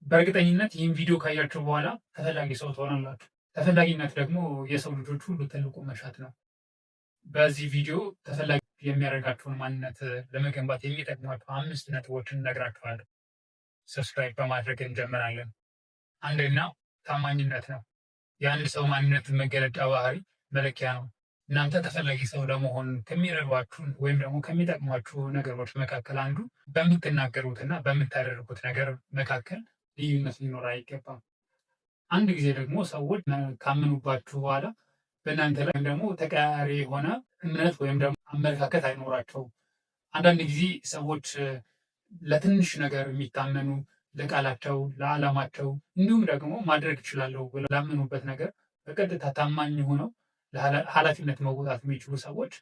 በእርግጠኝነት ይህን ቪዲዮ ካያችሁ በኋላ ተፈላጊ ሰው ትሆናላችሁ። ተፈላጊነት ደግሞ የሰው ልጆች ሁሉ ትልቁ መሻት ነው። በዚህ ቪዲዮ ተፈላጊ የሚያደርጋችሁን ማንነት ለመገንባት የሚጠቅሟችሁ 5 ነጥቦችን እነግራችኋለሁ። ሰብስክራይብ በማድረግ እንጀምራለን። አንደኛ ታማኝነት ነው። የአንድ ሰው ማንነት መገለጫ ባህሪ መለኪያ ነው። እናንተ ተፈላጊ ሰው ለመሆን ከሚረዷችሁ ወይም ደግሞ ከሚጠቅሟችሁ ነገሮች መካከል አንዱ በምትናገሩትና በምታደርጉት ነገር መካከል ልዩነት ሊኖር አይገባም። አንድ ጊዜ ደግሞ ሰዎች ካመኑባችሁ በኋላ በእናንተ ላይ ደግሞ ተቀያሪ የሆነ እምነት ወይም ደግሞ አመለካከት አይኖራቸውም። አንዳንድ ጊዜ ሰዎች ለትንሽ ነገር የሚታመኑ ለቃላቸው፣ ለዓላማቸው እንዲሁም ደግሞ ማድረግ እችላለሁ ብለው ላመኑበት ነገር በቀጥታ ታማኝ ሆነው ኃላፊነት መወጣት የሚችሉ ሰዎች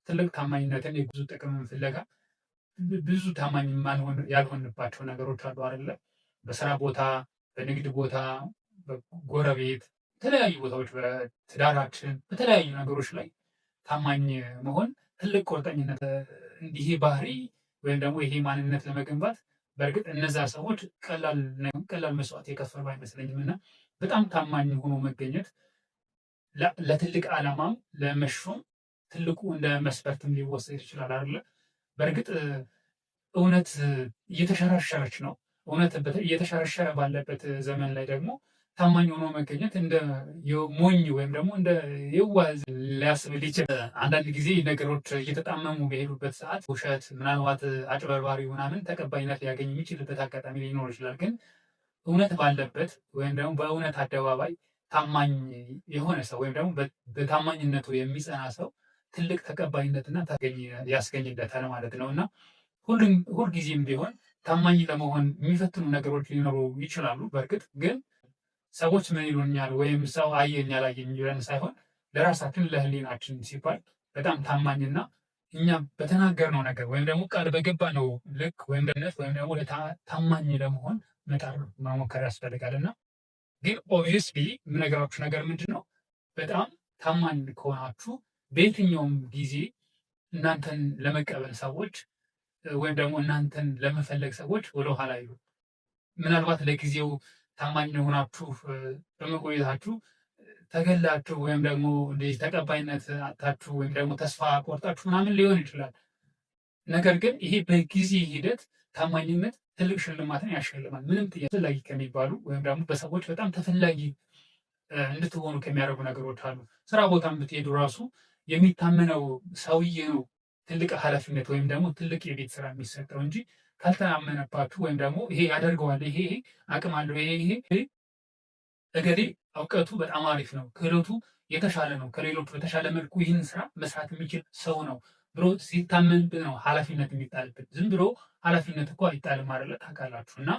ትልቅ ታማኝነትን የብዙ ጥቅምን ፍለጋ ብዙ ታማኝ ያልሆንባቸው ነገሮች አሉ አይደለ? በስራ ቦታ፣ በንግድ ቦታ፣ በጎረቤት፣ የተለያዩ ቦታዎች፣ በትዳራችን፣ በተለያዩ ነገሮች ላይ ታማኝ መሆን ትልቅ ቁርጠኝነት ይሄ ባህሪ ወይም ደግሞ ይሄ ማንነት ለመገንባት በእርግጥ እነዛ ሰዎች ቀላል መስዋዕት የከፈሉ አይመስለኝም እና በጣም ታማኝ ሆኖ መገኘት ለትልቅ ዓላማም ለመሾም ትልቁ እንደ መስፈርትም ሊወሰድ ይችላል አይደለ? በእርግጥ እውነት እየተሸረሸረች ነው። እውነት እየተሸረሸረ ባለበት ዘመን ላይ ደግሞ ታማኝ ሆኖ መገኘት እንደ ሞኝ ወይም ደግሞ እንደ የዋህ ሊያስብል ይችላል። አንዳንድ ጊዜ ነገሮች እየተጣመሙ በሄዱበት ሰዓት ውሸት፣ ምናልባት አጭበርባሪ ምናምን ተቀባይነት ሊያገኝ የሚችልበት አጋጣሚ ሊኖር ይችላል። ግን እውነት ባለበት ወይም ደግሞ በእውነት አደባባይ ታማኝ የሆነ ሰው ወይም ደግሞ በታማኝነቱ የሚጸና ሰው ትልቅ ተቀባይነትና ያስገኝለታል ማለት ነው እና ሁልጊዜም ቢሆን ታማኝ ለመሆን የሚፈትኑ ነገሮች ሊኖሩ ይችላሉ። በእርግጥ ግን ሰዎች ምን ይሉኛል ወይም ሰው አየኝ አላየኝ ብለን ሳይሆን ለራሳችን ለሕሊናችን ሲባል በጣም ታማኝና እኛ በተናገርነው ነገር ወይም ደግሞ ቃል በገባነው ልክ ወይም ደግሞ ታማኝ ለመሆን መጣር መሞከር ያስፈልጋል እና ግን ኦብቪየስሊ የምነግራችሁ ነገር ምንድን ነው? በጣም ታማኝ ከሆናችሁ በየትኛውም ጊዜ እናንተን ለመቀበል ሰዎች ወይም ደግሞ እናንተን ለመፈለግ ሰዎች ወደኋላ ይሉ። ምናልባት ለጊዜው ታማኝ ሆናችሁ በመቆየታችሁ ተገላችሁ ወይም ደግሞ ተቀባይነት አጣችሁ ወይም ደግሞ ተስፋ ቆርጣችሁ ምናምን ሊሆን ይችላል። ነገር ግን ይሄ በጊዜ ሂደት ታማኝነት ትልቅ ሽልማትን ያሸልማል። ምንም ተፈላጊ ከሚባሉ ወይም ደግሞ በሰዎች በጣም ተፈላጊ እንድትሆኑ ከሚያደርጉ ነገሮች አሉ። ስራ ቦታ ብትሄዱ ራሱ የሚታመነው ሰውዬ ነው ትልቅ ኃላፊነት ወይም ደግሞ ትልቅ የቤት ስራ የሚሰጠው እንጂ ካልተናመነባችሁ ወይም ደግሞ ይሄ ያደርገዋል፣ ይሄ አቅም አለው፣ ይሄ እገሌ እውቀቱ በጣም አሪፍ ነው፣ ክህሎቱ የተሻለ ነው፣ ከሌሎቹ በተሻለ መልኩ ይህን ስራ መስራት የሚችል ሰው ነው ብሎ ሲታመንብህ ነው ኃላፊነት የሚጣልበት። ዝም ብሎ ኃላፊነት እኮ አይጣልም አይደለ? ታውቃላችሁ። እና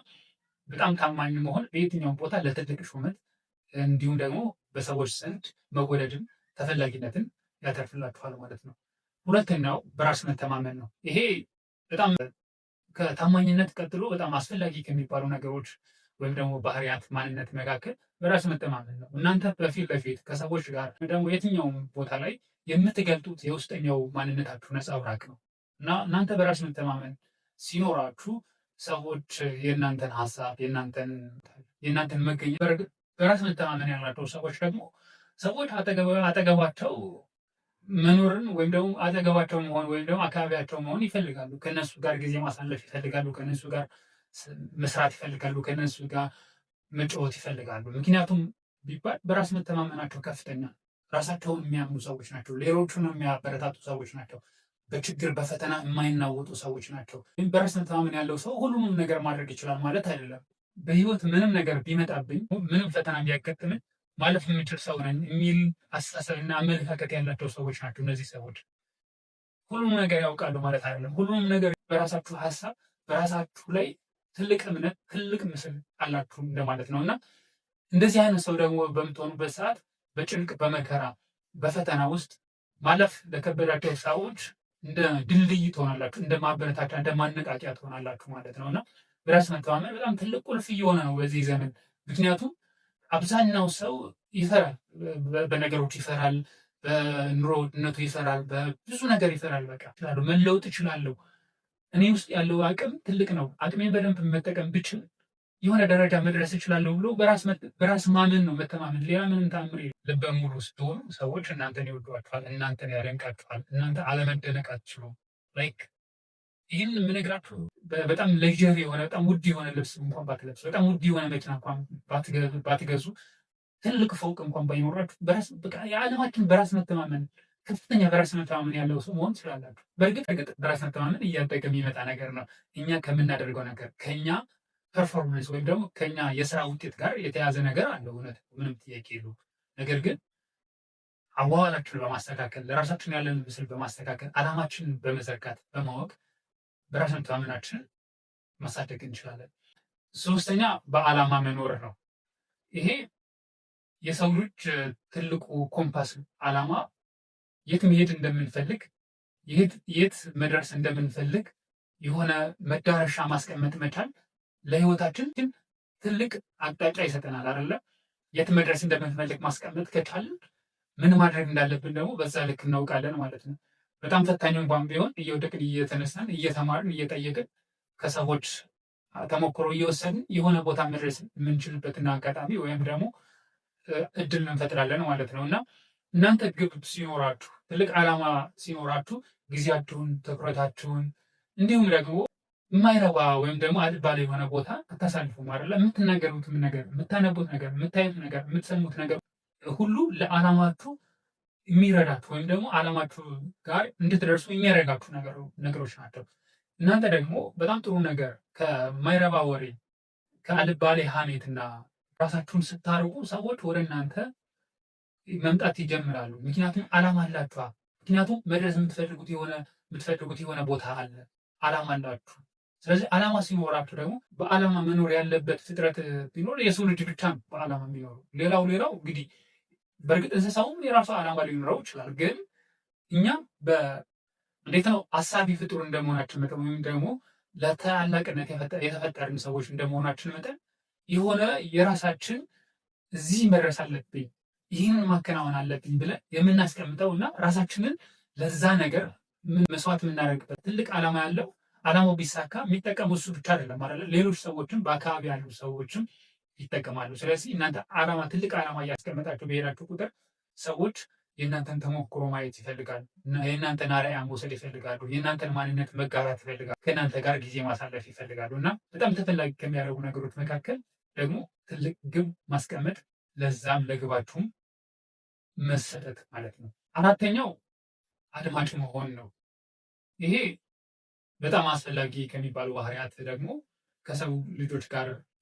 በጣም ታማኝ መሆን በየትኛውም ቦታ ለትልቅ ሹመት እንዲሁም ደግሞ በሰዎች ዘንድ መወደድን ተፈላጊነትን ያተርፍላችኋል ማለት ነው። ሁለተኛው በራስ መተማመን ነው። ይሄ በጣም ከታማኝነት ቀጥሎ በጣም አስፈላጊ ከሚባሉ ነገሮች ወይም ደግሞ ባህሪያት ማንነት መካከል በራስ መተማመን ነው። እናንተ በፊት ለፊት ከሰዎች ጋር ደግሞ የትኛውም ቦታ ላይ የምትገልጡት የውስጠኛው ማንነታችሁ ነጸብራቅ ነው እና እናንተ በራስ መተማመን ሲኖራችሁ ሰዎች የእናንተን ሀሳብ የእናንተን መገኘት በራስ መተማመን ያላቸው ሰዎች ደግሞ ሰዎች አጠገባቸው መኖርን ወይም ደግሞ አጠገባቸው መሆን ወይም ደግሞ አካባቢያቸው መሆን ይፈልጋሉ። ከነሱ ጋር ጊዜ ማሳለፍ ይፈልጋሉ። ከነሱ ጋር መስራት ይፈልጋሉ። ከነሱ ጋር መጫወት ይፈልጋሉ። ምክንያቱም ቢባል በራስ መተማመናቸው ከፍተኛ፣ ራሳቸውን የሚያምኑ ሰዎች ናቸው። ሌሎቹን የሚያበረታቱ ሰዎች ናቸው። በችግር በፈተና የማይናወጡ ሰዎች ናቸው። በራስ መተማመን ያለው ሰው ሁሉንም ነገር ማድረግ ይችላል ማለት አይደለም። በህይወት ምንም ነገር ቢመጣብኝ፣ ምንም ፈተና ቢያጋጥምን ማለፍ የምችል ሰው ነኝ የሚል አስተሳሰብና አመለካከት ያላቸው ሰዎች ናቸው። እነዚህ ሰዎች ሁሉም ነገር ያውቃሉ ማለት አይደለም። ሁሉም ነገር በራሳችሁ ሀሳብ በራሳችሁ ላይ ትልቅ እምነት ትልቅ ምስል አላችሁ እንደማለት ነው እና እንደዚህ አይነት ሰው ደግሞ በምትሆኑበት ሰዓት በጭንቅ በመከራ በፈተና ውስጥ ማለፍ ለከበዳቸው ሰዎች እንደ ድልድይ ትሆናላችሁ፣ እንደ ማበረታቻ እንደ ማነቃቂያ ትሆናላችሁ ማለት ነው እና በራስ መተማመን በጣም ትልቅ ቁልፍ እየሆነ ነው በዚህ ዘመን። ምክንያቱም አብዛኛው ሰው ይፈራል፣ በነገሮች ይፈራል፣ በኑሮ ውድነቱ ይፈራል፣ በብዙ ነገር ይፈራል። በቃ መለወጥ እችላለሁ፣ እኔ ውስጥ ያለው አቅም ትልቅ ነው፣ አቅሜ በደንብ መጠቀም ብችል የሆነ ደረጃ መድረስ እችላለሁ ብሎ በራስ ማመን ነው መተማመን። ሌላ ምንም ታምር የለም። ልበ ሙሉ ስትሆኑ ሰዎች እናንተን ይወዷችኋል፣ እናንተን ያደንቃችኋል። እናንተ አለመደነቅ አትችሉም። ላይክ ይህን የምነግራችሁ በጣም ሌጀሪ የሆነ በጣም ውድ የሆነ ልብስ እንኳን ባትለብሱ፣ በጣም ውድ የሆነ መኪና እንኳን ባትገዙ፣ ትልቅ ፎቅ እንኳን ባይኖራችሁ በቃ የዓለማችን በራስ መተማመን ከፍተኛ በራስ መተማመን ያለው ሰው መሆን ትችላላችሁ። በእርግጥ በራስ መተማመን እያደገ የሚመጣ ነገር ነው። እኛ ከምናደርገው ነገር ከኛ ፐርፎርማንስ ወይም ደግሞ ከኛ የስራ ውጤት ጋር የተያዘ ነገር አለው። እውነት ምንም ጥያቄ የለውም። ነገር ግን አዋዋላችንን በማስተካከል ለራሳችን ያለን ምስል በማስተካከል ዓላማችንን በመዘርጋት በማወቅ በራስ መተማመናችንን ማሳደግ እንችላለን። ሶስተኛ በዓላማ መኖር ነው። ይሄ የሰው ልጅ ትልቁ ኮምፓስ ዓላማ የት መሄድ እንደምንፈልግ የት መድረስ እንደምንፈልግ የሆነ መዳረሻ ማስቀመጥ መቻል ለህይወታችን ትልቅ አቅጣጫ ይሰጠናል አይደለ? የት መድረስ እንደምንፈልግ ማስቀመጥ ከቻልን ምን ማድረግ እንዳለብን ደግሞ በዛ ልክ እናውቃለን ማለት ነው። በጣም ፈታኝ እንኳን ቢሆን እየወደቅን እየተነሳን እየተማርን እየጠየቅን ከሰዎች ተሞክሮ እየወሰድን የሆነ ቦታ መድረስ የምንችልበትና አጋጣሚ ወይም ደግሞ እድል እንፈጥራለን ማለት ነው። እና እናንተ ግብ ሲኖራችሁ ትልቅ ዓላማ ሲኖራችሁ ጊዜያችሁን፣ ትኩረታችሁን እንዲሁም ደግሞ የማይረባ ወይም ደግሞ አልባሌ የሆነ ቦታ አታሳልፉም አይደለ? የምትናገሩትም ነገር፣ የምታነቡት ነገር፣ የምታዩት ነገር፣ የምትሰሙት ነገር ሁሉ ለዓላማችሁ የሚረዳችሁ ወይም ደግሞ ዓላማችሁ ጋር እንድትደርሱ የሚያደርጋችሁ ነገሮች ናቸው። እናንተ ደግሞ በጣም ጥሩ ነገር ከማይረባ ወሬ ከአልባሌ ሀሜትና ራሳችሁን ስታርቁ ሰዎች ወደ እናንተ መምጣት ይጀምራሉ። ምክንያቱም ዓላማ አላችኋ። ምክንያቱም መድረስ የምትፈልጉት የሆነ ቦታ አለ፣ ዓላማ አላችሁ። ስለዚህ ዓላማ ሲኖራችሁ ደግሞ በዓላማ መኖር ያለበት ፍጥረት ቢኖር የሰው ልጅ ብቻ ነው በዓላማ የሚኖሩ። ሌላው እንግዲህ በእርግጥ እንስሳውም የራሱ ዓላማ ሊኖረው ይችላል። ግን እኛም እንዴት ነው አሳቢ ፍጡር እንደመሆናችን መጠን ወይም ደግሞ ለታላቅነት የተፈጠርን ሰዎች እንደመሆናችን መጠን የሆነ የራሳችን እዚህ መድረስ አለብኝ ይህንን ማከናወን አለብኝ ብለን የምናስቀምጠው እና ራሳችንን ለዛ ነገር መስዋዕት የምናደርግበት ትልቅ ዓላማ ያለው ዓላማው ቢሳካ የሚጠቀሙ እሱ ብቻ አይደለም አይደለ? ሌሎች ሰዎችም በአካባቢ ያሉ ሰዎችም ይጠቀማሉ። ስለዚህ እናንተ ትልቅ ዓላማ እያስቀመጣችሁ በሄዳችሁ ቁጥር ሰዎች የእናንተን ተሞክሮ ማየት ይፈልጋሉ፣ የእናንተን አርአያ መውሰድ ይፈልጋሉ፣ የእናንተን ማንነት መጋራት ይፈልጋሉ፣ ከእናንተ ጋር ጊዜ ማሳለፍ ይፈልጋሉ። እና በጣም ተፈላጊ ከሚያደርጉ ነገሮች መካከል ደግሞ ትልቅ ግብ ማስቀመጥ፣ ለዛም ለግባችሁም መሰጠት ማለት ነው። አራተኛው አድማጭ መሆን ነው። ይሄ በጣም አስፈላጊ ከሚባሉ ባህሪያት ደግሞ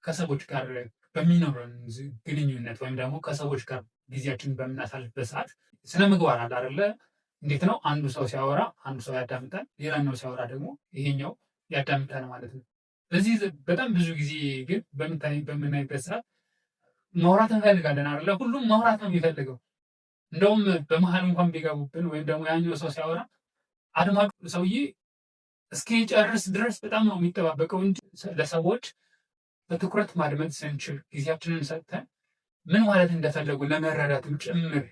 ከሰዎች ጋር በሚኖረን ግንኙነት ወይም ደግሞ ከሰዎች ጋር ጊዜያችን በምናሳልፍበት ሰዓት ስነ ምግባር አለ አይደለ? እንዴት ነው? አንዱ ሰው ሲያወራ አንዱ ሰው ያዳምጣል፣ ሌላኛው ሲያወራ ደግሞ ይሄኛው ያዳምጣል ማለት ነው። በዚህ በጣም ብዙ ጊዜ ግን በምናይበት ሰዓት ማውራት እንፈልጋለን አይደለ? ሁሉም ማውራት ነው የሚፈልገው። እንደውም በመሀል እንኳን ቢገቡብን ወይም ደግሞ ያኛው ሰው ሲያወራ አድማጩ ሰውዬ እስኪጨርስ ድረስ በጣም ነው የሚጠባበቀው እንጂ ለሰዎች በትኩረት ማድመጥ ስንችል ጊዜያችንን ሰጥተን ምን ማለት እንደፈለጉ ለመረዳትም ጭምር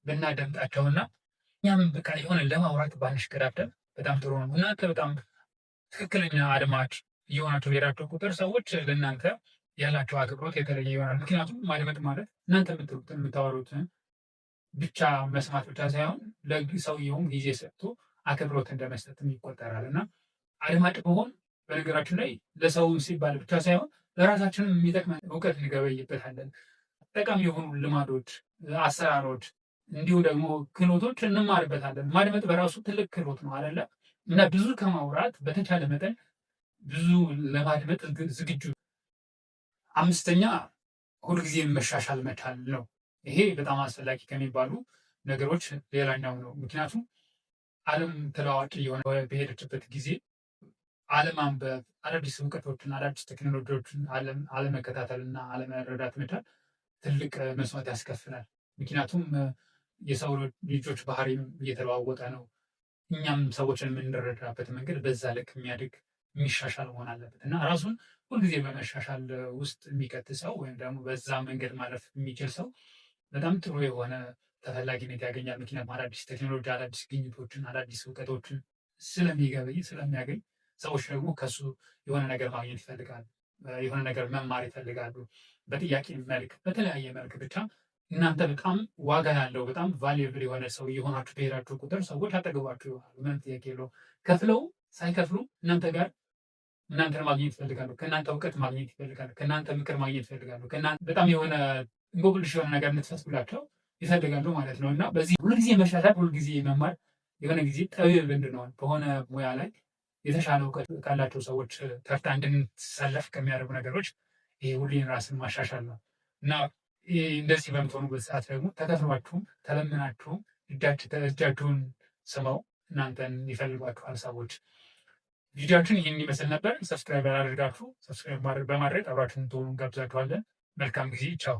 ብናደምጣቸውና እኛም በቃ የሆነ ለማውራት ባንሽከዳደም በጣም ጥሩ ነው። እናንተ በጣም ትክክለኛ አድማጭ እየሆናችሁ በሄዳችሁ ቁጥር ሰዎች ለእናንተ ያላቸው አክብሮት የተለየ ይሆናል። ምክንያቱም ማድመጥ ማለት እናንተ የምትሉትን የምታወሩትን ብቻ መስማት ብቻ ሳይሆን ለሰውየውም ጊዜ ሰጥቶ አክብሮት እንደመስጠትም ይቆጠራል። እና አድማጭ መሆን በነገራችን ላይ ለሰው ሲባል ብቻ ሳይሆን ለራሳችንም የሚጠቅመን እውቀት እንገበይበታለን። ጠቃሚ የሆኑ ልማዶች፣ አሰራሮች እንዲሁም ደግሞ ክህሎቶች እንማርበታለን። ማድመጥ በራሱ ትልቅ ክህሎት ነው አይደለ? እና ብዙ ከማውራት በተቻለ መጠን ብዙ ለማድመጥ ዝግጁ። አምስተኛ ሁልጊዜ መሻሻል መቻል ነው። ይሄ በጣም አስፈላጊ ከሚባሉ ነገሮች ሌላኛው ነው። ምክንያቱም ዓለም ተለዋዋጭ የሆነ በሄደችበት ጊዜ አለማንበብ፣ አዳዲስ እውቀቶችን፣ አዳዲስ ቴክኖሎጂዎችን አለመከታተልና አለመረዳት መቻል ትልቅ መስዋዕት ያስከፍላል። ምክንያቱም የሰው ልጆች ባህሪም እየተለዋወጠ ነው። እኛም ሰዎችን የምንረዳበት መንገድ በዛ ልክ የሚያድግ የሚሻሻል መሆን አለበት እና ራሱን ሁልጊዜ በመሻሻል ውስጥ የሚቀጥ ሰው ወይም ደግሞ በዛ መንገድ ማለፍ የሚችል ሰው በጣም ጥሩ የሆነ ተፈላጊነት ያገኛል። ምክንያቱም አዳዲስ ቴክኖሎጂ፣ አዳዲስ ግኝቶችን፣ አዳዲስ እውቀቶችን ስለሚያገኝ ሰዎች ደግሞ ከሱ የሆነ ነገር ማግኘት ይፈልጋል። የሆነ ነገር መማር ይፈልጋሉ። በጥያቄ መልክ፣ በተለያየ መልክ ብቻ እናንተ በጣም ዋጋ ያለው በጣም ቫልዩብል የሆነ ሰው የሆናችሁ በሄዳችሁ ቁጥር ሰዎች አጠገባችሁ ይሆናሉ። ምንም ጥያቄ የለውም። ከፍለው ሳይከፍሉ እናንተ ጋር እናንተን ማግኘት ይፈልጋሉ። ከእናንተ እውቀት ማግኘት ይፈልጋሉ። ከእናንተ ምክር ማግኘት ይፈልጋሉ። በጣም የሆነ እንቆቅልሽ የሆነ ነገር እንድትፈቱላቸው ይፈልጋሉ ማለት ነው። እና በዚህ ሁልጊዜ መሻሻል፣ ሁልጊዜ መማር፣ የሆነ ጊዜ ጠቢብ እንድንሆን በሆነ ሙያ ላይ የተሻለ እውቀት ካላቸው ሰዎች ተርታ እንድንሰለፍ ከሚያደርጉ ነገሮች ይሄ ሁሌን ራስን ማሻሻል ነው እና እንደዚህ በምትሆኑበት ሰዓት ደግሞ ተከፍሏችሁም ተለምናችሁም እጃችሁን ስመው እናንተን ይፈልጓችኋል ሰዎች። ቪዲዮችን ይህን ይመስል ነበር። ሰብስክራይብ ያላደርጋችሁ ሰብስክራይብ በማድረግ አብራችሁን ትሆኑ ጋብዛችኋለን። መልካም ጊዜ። ቻው።